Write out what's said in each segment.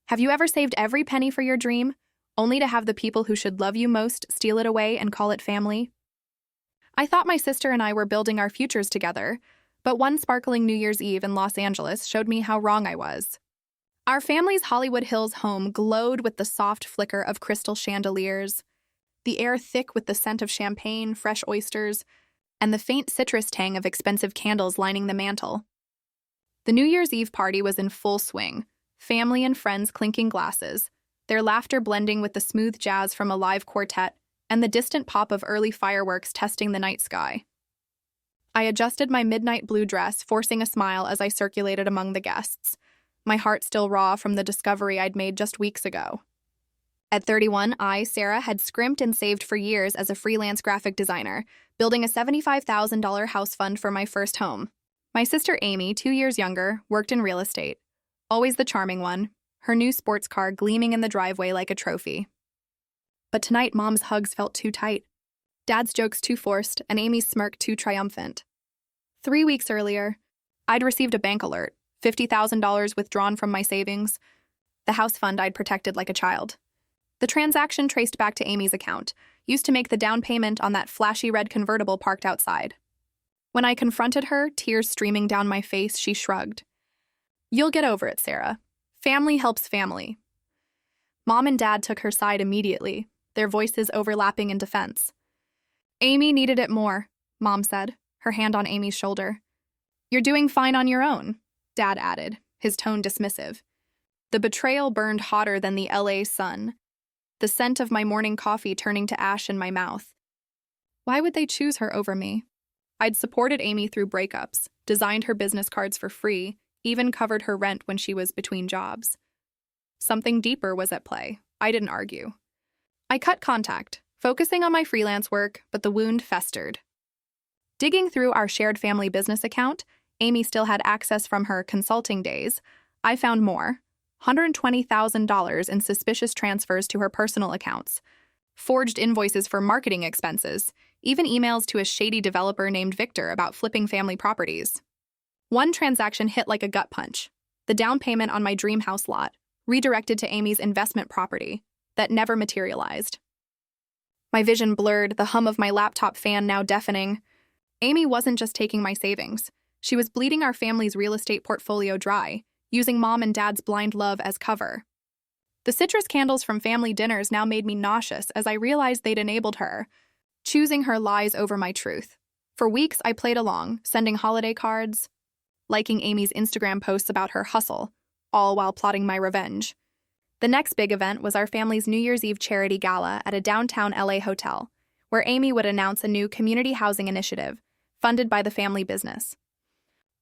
Have you ever saved every penny for your dream, only to have the people who should love you most steal it away and call it family? I thought my sister and I were building our futures together, but one sparkling New Year's Eve in Los Angeles showed me how wrong I was. Our family's Hollywood Hills home glowed with the soft flicker of crystal chandeliers, the air thick with the scent of champagne, fresh oysters, and the faint citrus tang of expensive candles lining the mantel. The New Year's Eve party was in full swing, family and friends clinking glasses, their laughter blending with the smooth jazz from a live quartet and the distant pop of early fireworks testing the night sky. I adjusted my midnight blue dress, forcing a smile as I circulated among the guests, my heart still raw from the discovery I'd made just weeks ago. At 31, Sarah, had scrimped and saved for years as a freelance graphic designer, building a $75,000 house fund for my first home. My sister Amy, 2 years younger, worked in real estate. Always the charming one, her new sports car gleaming in the driveway like a trophy. But tonight, Mom's hugs felt too tight, Dad's jokes too forced, and Amy's smirk too triumphant. 3 weeks earlier, I'd received a bank alert, $50,000 withdrawn from my savings, the house fund I'd protected like a child. The transaction traced back to Amy's account, used to make the down payment on that flashy red convertible parked outside. When I confronted her, tears streaming down my face, she shrugged. "You'll get over it, Sarah. Family helps family." Mom and Dad took her side immediately, their voices overlapping in defense. "Amy needed it more," Mom said, her hand on Amy's shoulder. "You're doing fine on your own," Dad added, his tone dismissive. The betrayal burned hotter than the LA sun, the scent of my morning coffee turning to ash in my mouth. Why would they choose her over me? I'd supported Amy through breakups, designed her business cards for free, even covered her rent when she was between jobs. Something deeper was at play. I didn't argue. I cut contact, focusing on my freelance work, but the wound festered. Digging through our shared family business account, Amy still had access from her consulting days. I found more. $120,000 in suspicious transfers to her personal accounts, forged invoices for marketing expenses, even emails to a shady developer named Victor about flipping family properties. One transaction hit like a gut punch, the down payment on my dream house lot, redirected to Amy's investment property, that never materialized. My vision blurred, the hum of my laptop fan now deafening. Amy wasn't just taking my savings. She was bleeding our family's real estate portfolio dry, using Mom and Dad's blind love as cover. The citrus candles from family dinners now made me nauseous as I realized they'd enabled her, choosing her lies over my truth. For weeks, I played along, sending holiday cards, liking Amy's Instagram posts about her hustle, all while plotting my revenge. The next big event was our family's New Year's Eve charity gala at a downtown LA hotel, where Amy would announce a new community housing initiative, funded by the family business.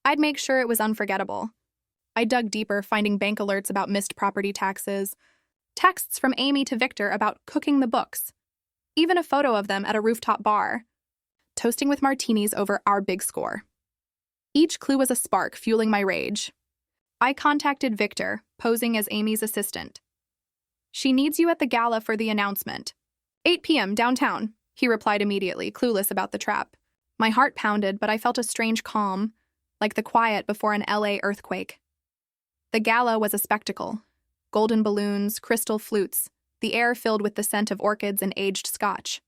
I'd make sure it was unforgettable. I dug deeper, finding bank alerts about missed property taxes, texts from Amy to Victor about cooking the books, even a photo of them at a rooftop bar, toasting with martinis over our big score. Each clue was a spark, fueling my rage. I contacted Victor, posing as Amy's assistant. "She needs you at the gala for the announcement. 8 p.m. downtown," he replied immediately, clueless about the trap. My heart pounded, but I felt a strange calm, like the quiet before an LA earthquake. The gala was a spectacle. Golden balloons, crystal flutes, the air filled with the scent of orchids and aged scotch.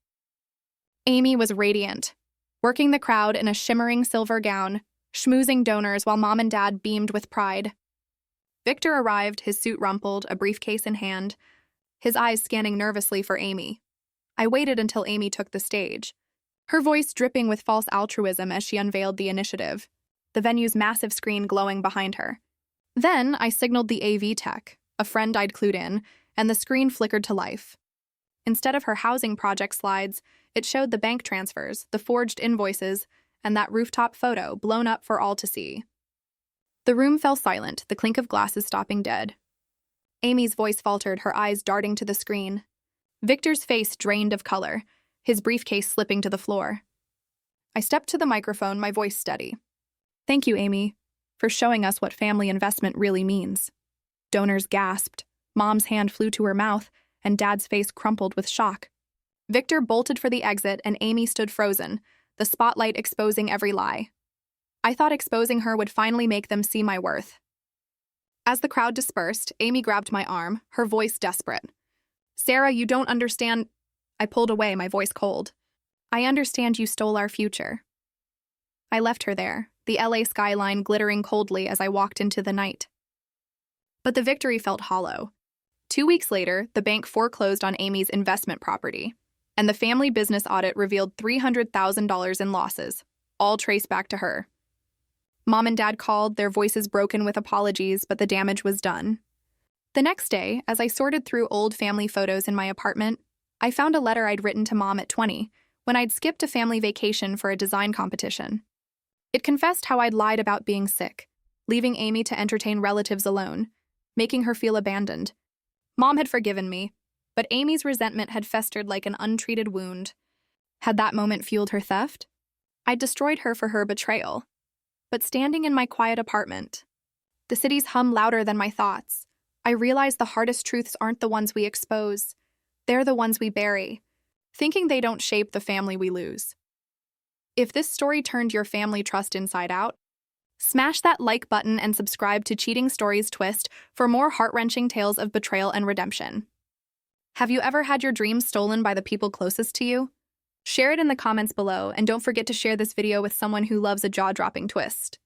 Amy was radiant, working the crowd in a shimmering silver gown, schmoozing donors while Mom and Dad beamed with pride. Victor arrived, his suit rumpled, a briefcase in hand, his eyes scanning nervously for Amy. I waited until Amy took the stage, her voice dripping with false altruism as she unveiled the initiative, the venue's massive screen glowing behind her. Then I signaled the AV tech, a friend I'd clued in, and the screen flickered to life. Instead of her housing project slides, it showed the bank transfers, the forged invoices, and that rooftop photo blown up for all to see. The room fell silent, the clink of glasses stopping dead. Amy's voice faltered, her eyes darting to the screen. Victor's face drained of color, his briefcase slipping to the floor. I stepped to the microphone, my voice steady. "Thank you, Amy, for showing us what family investment really means." Donors gasped, Mom's hand flew to her mouth, and Dad's face crumpled with shock. Victor bolted for the exit, and Amy stood frozen, the spotlight exposing every lie. I thought exposing her would finally make them see my worth. As the crowd dispersed, Amy grabbed my arm, her voice desperate. Sarah, you don't understand. I pulled away, my voice cold. I understand you stole our future. I left her there, the LA skyline glittering coldly as I walked into the night. But the victory felt hollow. 2 weeks later, the bank foreclosed on Amy's investment property, and the family business audit revealed $300,000 in losses, all traced back to her. Mom and Dad called, their voices broken with apologies, but the damage was done. The next day, as I sorted through old family photos in my apartment, I found a letter I'd written to Mom at 20, when I'd skipped a family vacation for a design competition. It confessed how I'd lied about being sick, leaving Amy to entertain relatives alone, making her feel abandoned. Mom had forgiven me, but Amy's resentment had festered like an untreated wound. Had that moment fueled her theft? I'd destroyed her for her betrayal. But standing in my quiet apartment, the city's hum louder than my thoughts, I realized the hardest truths aren't the ones we expose. They're the ones we bury, thinking they don't shape the family we lose. If this story turned your family trust inside out, smash that like button and subscribe to Cheating Stories Twist for more heart-wrenching tales of betrayal and redemption. Have you ever had your dreams stolen by the people closest to you? Share it in the comments below, and don't forget to share this video with someone who loves a jaw-dropping twist.